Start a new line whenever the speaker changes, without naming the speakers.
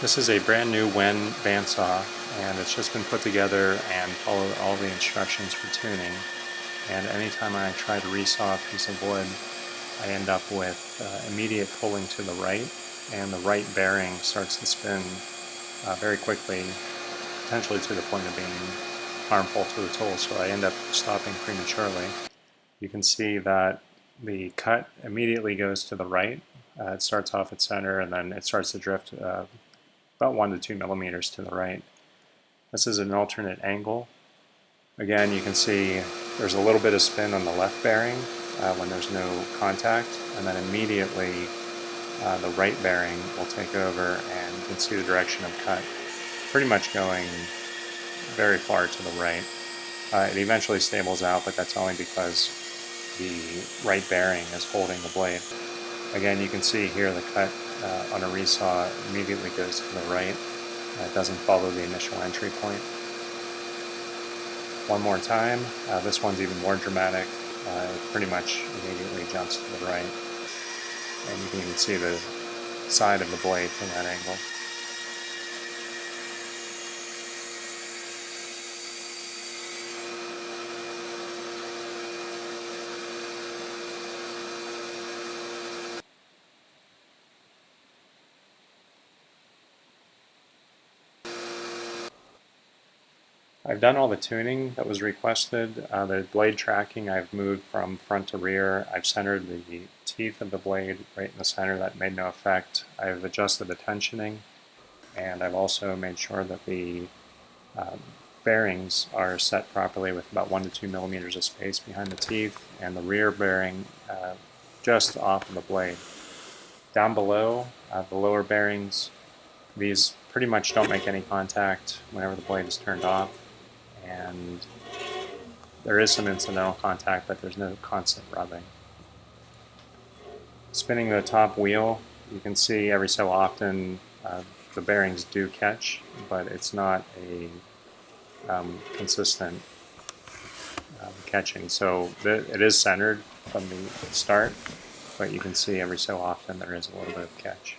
This is a brand new WEN bandsaw, and it's just been put together and followed all the instructions for tuning. And anytime I try to resaw a piece of wood, I end up with immediate pulling to the right, and the right bearing starts to spin very quickly, potentially to the point of being harmful to the tool, so I end up stopping prematurely. You can see that the cut immediately goes to the right. It starts off at center, and then it starts to drift about 1 to 2 millimeters to the right. This is an alternate angle. Again, you can see there's a little bit of spin on the left bearing when there's no contact, and then immediately the right bearing will take over, and you can see the direction of cut pretty much going very far to the right. It eventually stables out, but that's only because the right bearing is holding the blade. Again, you can see here the cut on a resaw immediately goes to the right. It doesn't follow the initial entry point. One more time. This one's even more dramatic. It pretty much immediately jumps to the right. And you can even see the side of the blade from that angle. I've done all the tuning that was requested. The blade tracking I've moved from front to rear. I've centered the teeth of the blade right in the center. That made no effect. I've adjusted the tensioning, and I've also made sure that the bearings are set properly with about 1 to 2 millimeters of space behind the teeth, and the rear bearing just off of the blade. Down below, the lower bearings, these pretty much don't make any contact whenever the blade is turned off, and there is some incidental contact, but there's no constant rubbing. Spinning the top wheel, you can see every so often the bearings do catch, but it's not a consistent catching. So it is centered from the start, but you can see every so often there is a little bit of catch.